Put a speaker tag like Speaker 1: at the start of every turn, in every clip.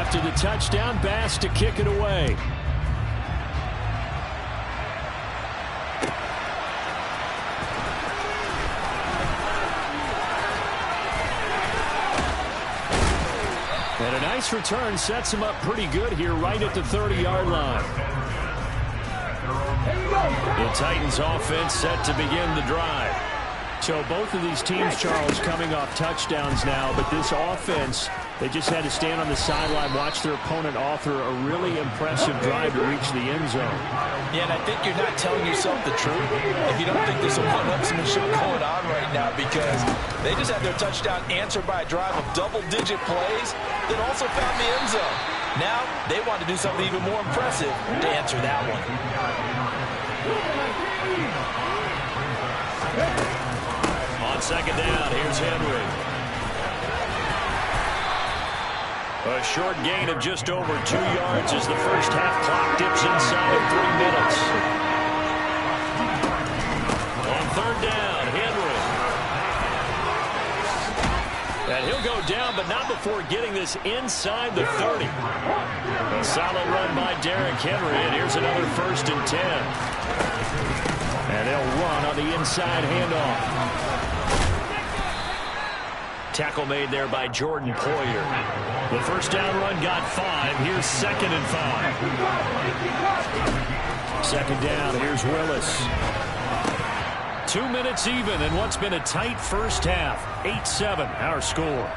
Speaker 1: After the touchdown, Bass to kick it away. And a nice return sets him up pretty good here right at the 30-yard line. The Titans offense set to begin the drive. So both of these teams, Charles, coming off touchdowns now, but this offense, they just had to stand on the sideline, watch their opponent author a really impressive drive to reach the end zone.
Speaker 2: Yeah, and I think you're not telling yourself the truth if you don't think there's some one-upsmanship going on right now, because they just had their touchdown answered by a drive of double-digit plays that also found the end zone. Now they want to do something even more impressive to answer that one.
Speaker 1: On second down, here's Henry. A short gain of just over 2 yards as the first half clock dips inside of 3 minutes. On third down, Henry. And he'll go down, but not before getting this inside the 30. A solid run by Derrick Henry, and here's another 1st and 10. And they'll run on the inside handoff. Tackle made there by Jordan Poyer. The first down run got 5. Here's 2nd and 5. Second down, here's Willis. 2 minutes even in what's been a tight first half. 8-7, our score.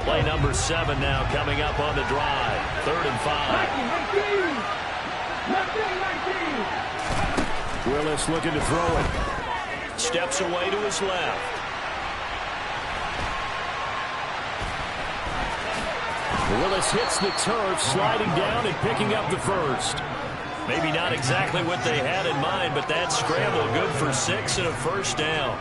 Speaker 1: Play number 7 now coming up on the drive. 3rd and 5. Willis looking to throw it. Steps away to his left. Willis hits the turf, sliding down and picking up the first. Maybe not exactly what they had in mind, but that scramble good for 6 and a first down.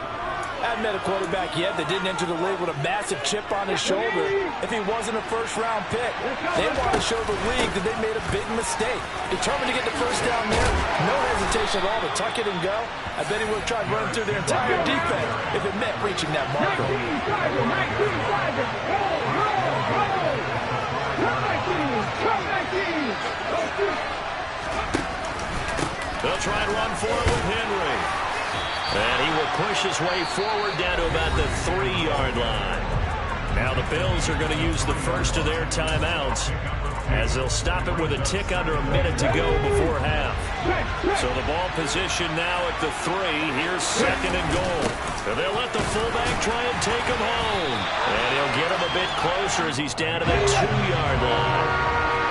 Speaker 2: I haven't met a quarterback yet that didn't enter the league with a massive chip on his shoulder if he wasn't a first-round pick. They want to show the league that they made a big mistake. Determined to get the first down there, no hesitation at all to tuck it and go. I bet he would have tried running through their entire defense if it meant reaching that marker.
Speaker 1: They'll try and run for it with Henry. And he will push his way forward down to about the 3-yard line. Now the Bills are going to use the first of their timeouts as they'll stop it with a tick under a minute to go before half. So the ball position now at the 3. Here's 2nd and goal. And they'll let the fullback try and take him home. And he'll get him a bit closer as he's down to the 2-yard line.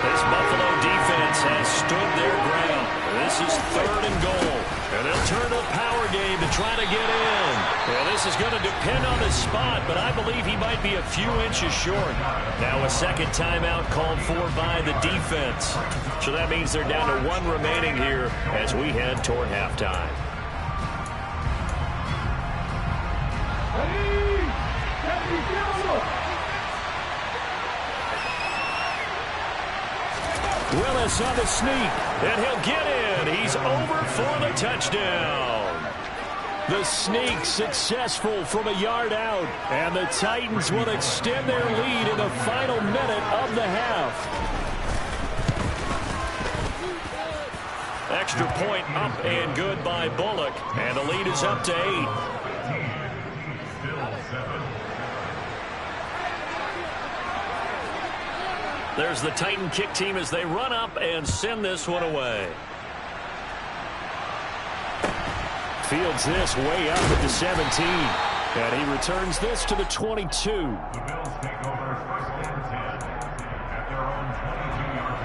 Speaker 1: This Buffalo defense has stood their ground. This is 3rd and goal. And they'll turn the power game to try to get in. Well, this is going to depend on the spot, but I believe he might be a few inches short. Now a second timeout called for by the defense. So that means they're down to 1 remaining here as we head toward halftime. Willis on the sneak, and he'll get in. He's over for the touchdown. The sneak successful from a yard out, and the Titans will extend their lead in the final minute of the half. Extra point up and good by Bullock, and the lead is up to 8. There's the Titan kick team as they run up and send this one away. Fields this way up at the 17. And he returns this to the 22.
Speaker 3: The Bills take over 1st and 10 at their own 22-yard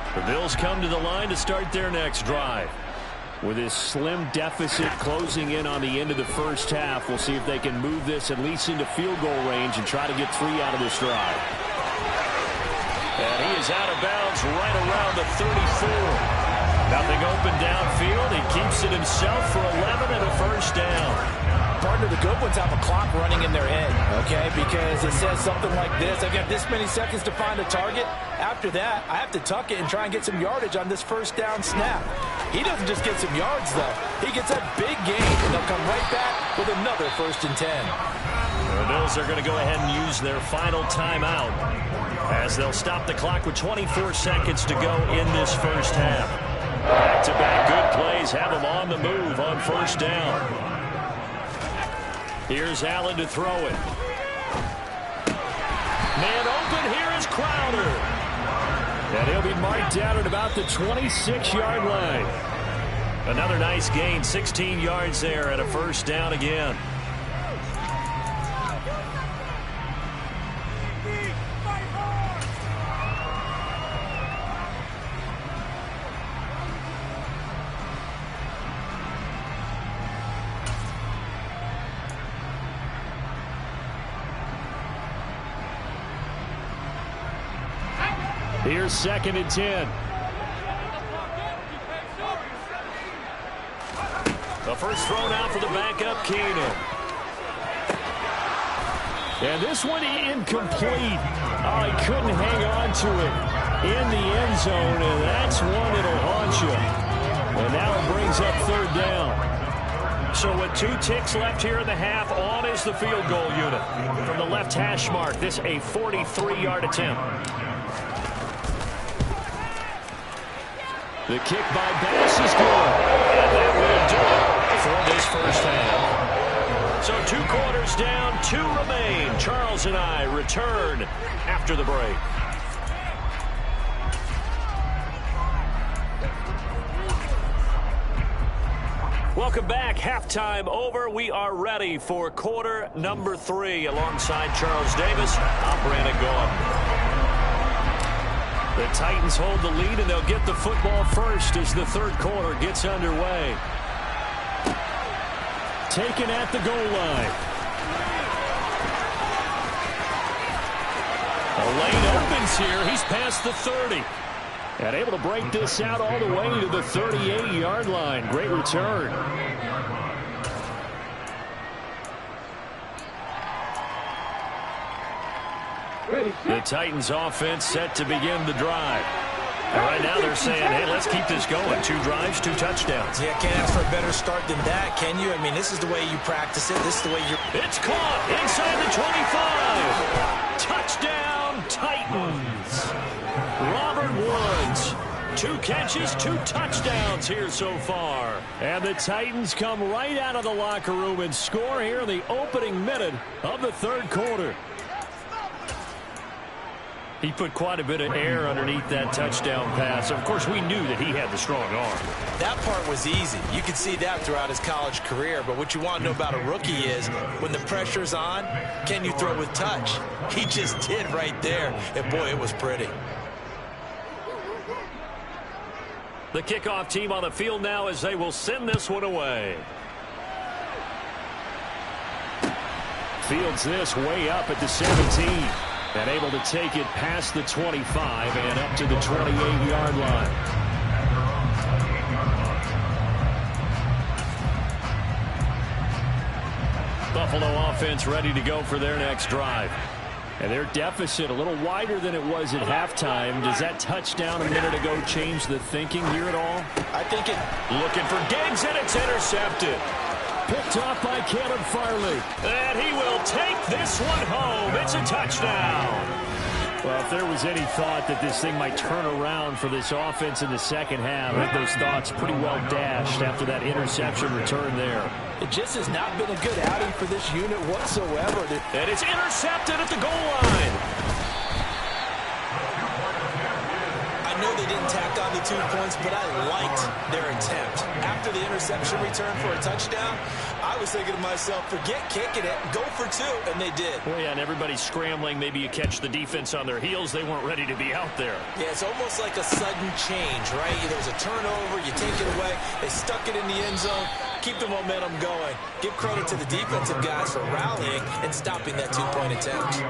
Speaker 3: line.
Speaker 1: The Bills come to the line to start their next drive. With this slim deficit closing in on the end of the first half, we'll see if they can move this at least into field goal range and try to get 3 out of this drive. And he is out of bounds right around the 34. Nothing open downfield. He keeps it himself for 11 and a first down.
Speaker 2: Partner, the the good ones have a clock running in their head, okay? Because it says something like this: I've got this many seconds to find a target. After that, I have to tuck it and try and get some yardage on this first down snap. He doesn't just get some yards, though. He gets a big gain, and they'll come right back with another 1st and 10.
Speaker 1: The Bills are going to go ahead and use their final timeout as they'll stop the clock with 24 seconds to go in this first half. Back-to-back good plays have them on the move on 1st down. Here's Allen to throw it. Man open, here is Crowder. And he'll be marked down at about the 26-yard line. Another nice gain, 16 yards there and a 1st down again. Here's 2nd and 10. The first thrown out for the backup, Keenum. And this one incomplete. Oh, he couldn't hang on to it in the end zone, and that's one that'll haunt you. And now it brings up 3rd down. So with 2 ticks left here in the half, on is the field goal unit. From the left hash mark, this a 43-yard attempt. The kick by Bass is good. And that will do it for this first half. So 2 quarters down, 2 remain. Charles and I return after the break. Welcome back. Halftime over. We are ready for quarter number 3. Alongside Charles Davis, I'm Brandon Gaudin. The Titans hold the lead, and they'll get the football first as the 3rd quarter gets underway. Taken at the goal line. A lane opens here. He's past the 30. And able to break this out all the way to the 38-yard line. Great return. The Titans offense set to begin the drive. And right now they're saying, hey, let's keep this going. 2 drives, 2 touchdowns.
Speaker 2: Yeah, can't ask for a better start than that, can you? I mean, this is the way you practice it. This is the way you're...
Speaker 1: It's caught inside the 25. Touchdown, Titans. Robert Woods. 2 catches, 2 touchdowns here so far. And the Titans come right out of the locker room and score here in the opening minute of the 3rd quarter. He put quite a bit of air underneath that touchdown pass. Of course, we knew that he had the strong arm.
Speaker 2: That part was easy. You could see that throughout his college career. But what you want to know about a rookie is when the pressure's on, can you throw with touch? He just did right there. And, boy, it was pretty.
Speaker 1: The kickoff team on the field now as they will send this one away. Fields this way up at the 17. And able to take it past the 25 and up to the 28-yard line. Buffalo offense ready to go for their next drive. And their deficit a little wider than it was at halftime. Does that touchdown a minute ago change the thinking here at all?
Speaker 2: I think it...
Speaker 1: Looking for Diggs, and it's intercepted. Picked off by Caleb Farley. And he will take this one home. It's a touchdown. Well, if there was any thought that this thing might turn around for this offense in the second half, I think those thoughts pretty well dashed after that interception return there.
Speaker 2: It just has not been a good outing for this unit whatsoever.
Speaker 1: And it's intercepted at the goal line.
Speaker 2: I know they didn't tack on the 2 points, but I liked their attempt. After the interception return for a touchdown, I was thinking to myself, forget kicking it, go for 2, and they did.
Speaker 1: Well, yeah, and everybody's scrambling. Maybe you catch the defense on their heels. They weren't ready to be out there.
Speaker 2: Yeah, it's almost like a sudden change, right? There was a turnover, you take it away, they stuck it in the end zone, keep the momentum going. Give credit to the defensive guys for rallying and stopping that 2-point attempt.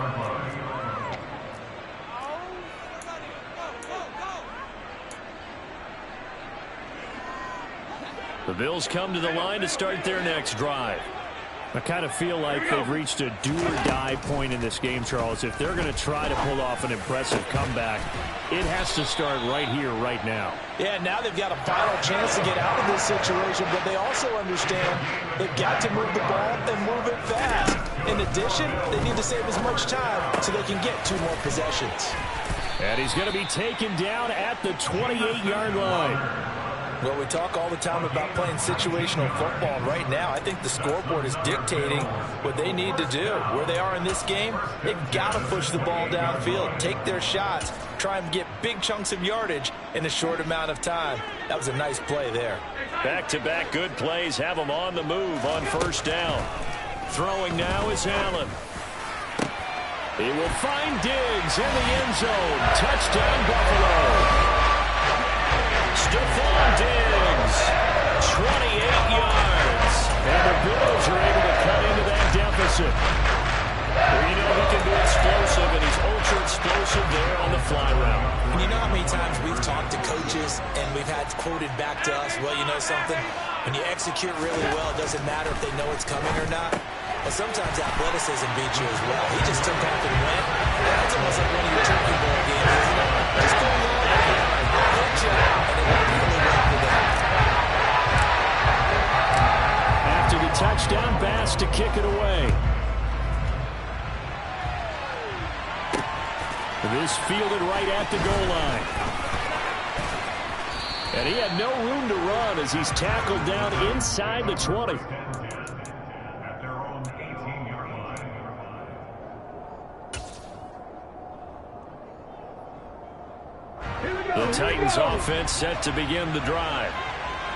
Speaker 2: The Bills come to the line to start their next drive.
Speaker 1: I kind of feel like they've reached a do-or-die point in this game, Charles. If they're going to try to pull off an impressive comeback, it has to start right here, right now.
Speaker 2: Yeah, now they've got a final chance to get out of this situation, but they also understand they've got to move the ball and move it fast. In addition, they need to save as much time so they can get 2 more possessions.
Speaker 1: And he's going to be taken down at the 28-yard line.
Speaker 2: Well, we talk all the time about playing situational football. Right now, I think the scoreboard is dictating what they need to do. Where they are in this game, they've got to push the ball downfield, take their shots, try and get big chunks of yardage in a short amount of time. That was a nice play there.
Speaker 1: Back-to-back good plays have them on the move on first down. Throwing now is Allen. He will find Diggs in the end zone. Touchdown, Buffalo. Stephon Diggs, 28 yards. And the Bills are able to cut into that deficit. Well, you know he can be explosive, and he's ultra-explosive there on the fly route.
Speaker 2: And you know how many times we've talked to coaches and we've had quoted back to us, well, you know something? When you execute really well, it doesn't matter if they know it's coming or not. But sometimes athleticism beats you as well. He just took off and went. That's almost like one of your turkey ball games, isn't it? Just go long. Good job. And it went really well for them.
Speaker 1: After the touchdown, Bass to kick it away. This fielded right at the goal line. And he had no room to run as he's tackled down inside the 20.
Speaker 3: At their own 18-yard line.
Speaker 1: The Titans offense set to begin the drive.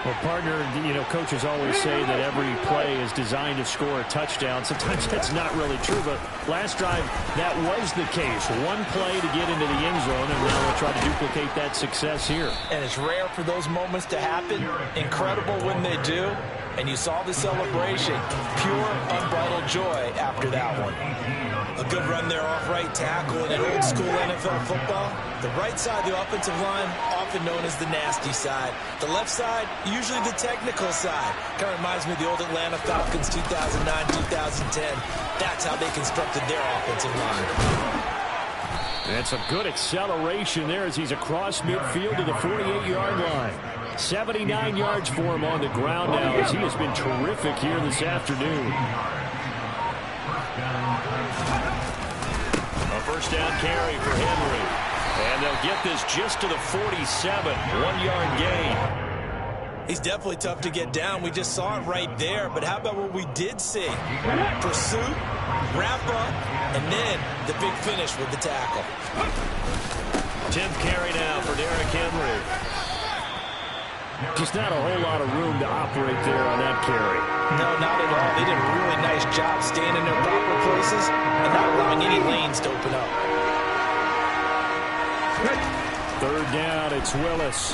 Speaker 1: Well, partner, you know, coaches always say that every play is designed to score a touchdown. Sometimes that's not really true, but last drive, that was the case. One play to get into the end zone, and now they'll try to duplicate that success here.
Speaker 2: And it's rare for those moments to happen. Incredible when they do. And you saw the celebration. Pure, unbridled joy after that one. A good run there off right tackle in an old-school NFL football. The right side of the offensive line, often known as the nasty side. The left side, usually the technical side. Kind of reminds me of the old Atlanta Falcons 2009-2010. That's how they constructed their offensive line.
Speaker 1: And some good acceleration there as he's across midfield to the 48-yard line. 79 yards for him on the ground now as he has been terrific here this afternoon. A first down carry for Henry. And they'll get this just to the 47. 1-yard gain.
Speaker 2: He's definitely tough to get down. We just saw it right there. But how about what we did see? Pursuit, wrap up, and then the big finish with the tackle.
Speaker 1: 10th carry now for Derrick Henry. Just not a whole lot of room to operate there on that carry.
Speaker 2: No, not at all. They did a really nice job staying in their proper places and not allowing any lanes to open up.
Speaker 1: Third down, it's Willis.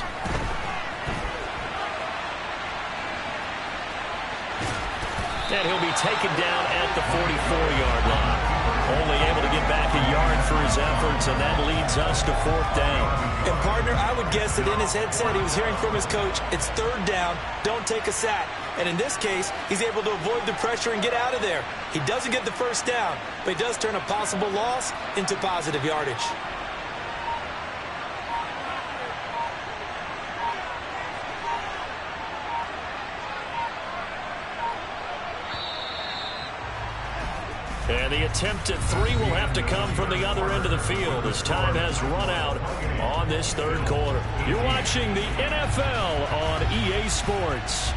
Speaker 1: And he'll be taken down at the 44-yard line. Only able to get back a yard for his efforts, and that leads us to 4th down.
Speaker 2: And, partner, I would guess that in his headset he was hearing from his coach, it's 3rd down, don't take a sack. And in this case, he's able to avoid the pressure and get out of there. He doesn't get the first down, but he does turn a possible loss into positive yardage.
Speaker 1: And the attempt at 3 will have to come from the other end of the field as time has run out on this 3rd quarter. You're watching the NFL on EA Sports.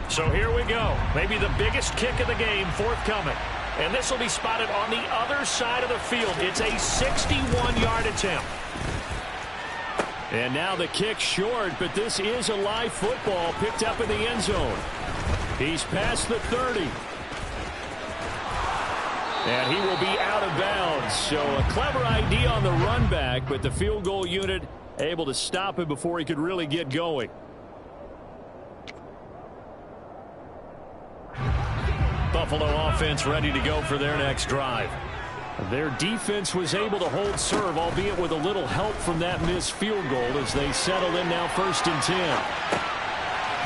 Speaker 1: So here we go. Maybe the biggest kick of the game forthcoming. And this will be spotted on the other side of the field. It's a 61-yard attempt. And now the kick short, but this is a live football picked up in the end zone. He's past the 30. And he will be out of bounds. So a clever idea on the run back, but the field goal unit able to stop him before he could really get going. Buffalo offense ready to go for their next drive. Their defense was able to hold serve, albeit with a little help from that missed field goal as they settle in now 1st and 10.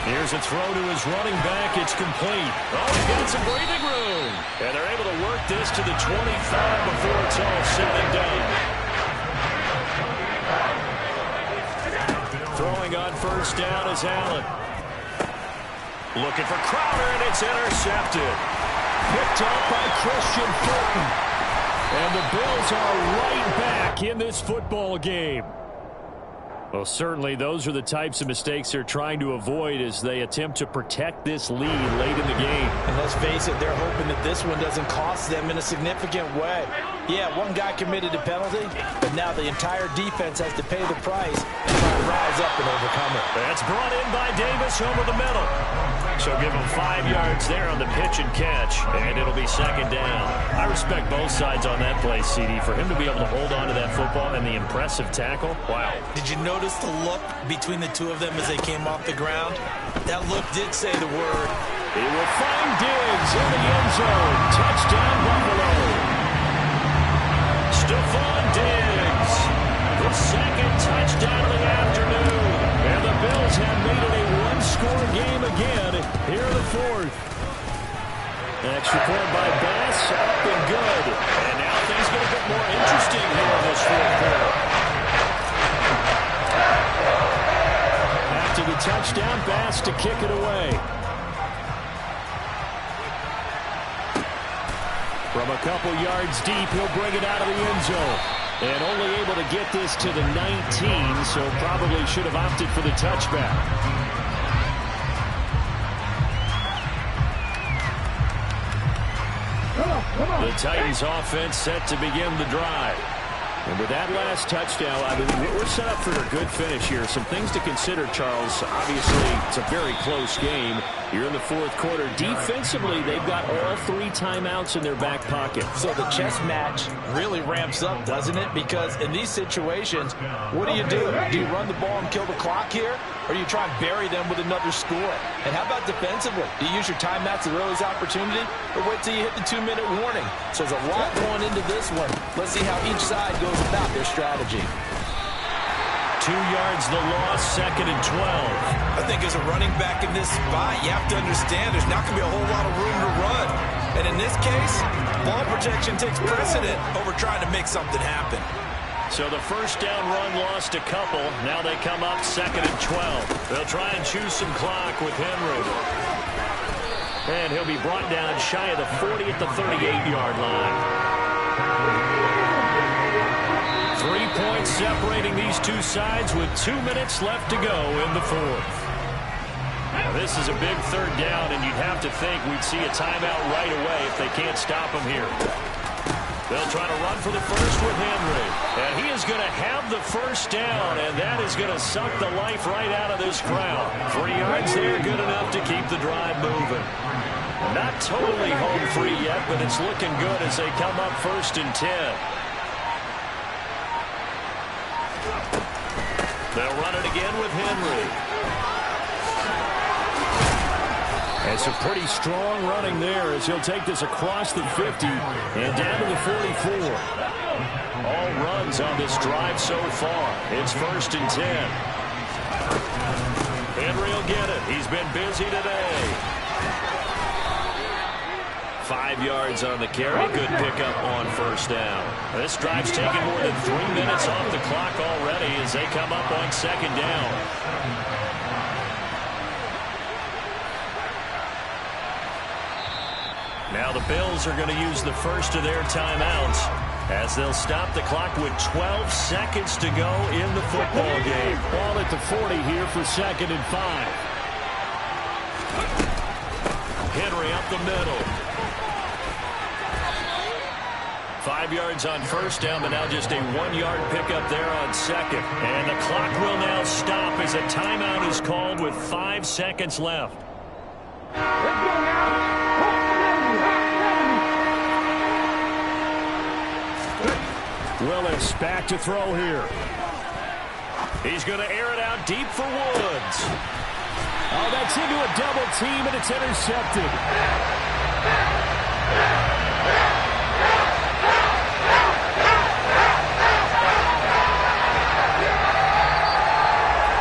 Speaker 1: Here's a throw to his running back. It's complete. Oh, he's got some breathing room. And they're able to work this to the 25 before it's all said and done. Throwing on 1st down is Allen. Looking for Crowder, and it's intercepted. Picked up by Christian Fulton. And the Bills are right back in this football game. Well, certainly those are the types of mistakes they're trying to avoid as they attempt to protect this lead late in the game.
Speaker 2: And let's face it, they're hoping that this one doesn't cost them in a significant way. Yeah, one guy committed a penalty, but now the entire defense has to pay the price and try to rise up and overcome it.
Speaker 1: That's brought in by Davis over the middle. So give him 5 yards there on the pitch and catch, and it'll be 2nd down. I respect both sides on that play, CD. For him to be able to hold on to that football and the impressive tackle, wow.
Speaker 4: Did you notice the look between the two of them as they came off the ground? That look did say the word.
Speaker 1: He will find Diggs in the end zone. Touchdown, Buffalo. Stephon Diggs, the 2nd touchdown of the afternoon. And the Bills have made it a one-score game again here in the 4th. Extra point by Bass, up and good. And now things get a bit more interesting here in this 4th quarter. After the touchdown, Bass to kick it away. From a couple yards deep, he'll bring it out of the end zone. And only able to get this to the 19, so probably should have opted for the touchback. The Titans offense set to begin the drive. And with that last touchdown, I mean, we're set up for a good finish here. Some things to consider, Charles. Obviously, it's a very close game. You're in the 4th quarter. Defensively, they've got all 3 timeouts in their back pocket.
Speaker 2: So the chess match really ramps up, doesn't it? Because in these situations, what do? Do you run the ball and kill the clock here? Or do you try and bury them with another score? And how about defensively? Do you use your timeouts at earliest opportunity? Or wait till you hit the 2-minute warning? So there's a lot going into this one. Let's see how each side goes about their strategy.
Speaker 1: 2 yards the loss, 2nd and 12.
Speaker 4: I think as a running back in this spot, you have to understand there's not going to be a whole lot of room to run. And in this case, ball protection takes precedent over trying to make something happen.
Speaker 1: So the 1st down run lost a couple. Now they come up 2nd and 12. They'll try and choose some clock with Henry. And he'll be brought down shy of the 40 at the 38-yard line. 3 points separating these two sides with 2 minutes left to go in the 4th. Now this is a big 3rd down, and you'd have to think we'd see a timeout right away if they can't stop him here. They'll try to run for the first with Henry. And he is going to have the 1st down, and that is going to suck the life right out of this crowd. 3 yards there, good enough to keep the drive moving. Not totally home free yet, but it's looking good as they come up 1st and 10. They'll run it again with Henry. And some pretty strong running there as he'll take this across the 50 and down to the 44. All runs on this drive so far. It's 1st and 10. Henry will get it. He's been busy today. 5 yards on the carry. Good pickup on 1st down. This drive's taken more than 3 minutes off the clock already as they come up on 2nd down. Now the Bills are going to use the first of their timeouts as they'll stop the clock with 12 seconds to go in the football game. Ball at the 40 here for 2nd and 5. Henry up the middle. 5 yards on first down, but now just a 1-yard pickup there on second. And the clock will now stop as a timeout is called with 5 seconds left.
Speaker 2: Willis back to throw here.
Speaker 1: He's going to air it out deep for Woods.
Speaker 2: Oh, that's into a double team, and it's intercepted.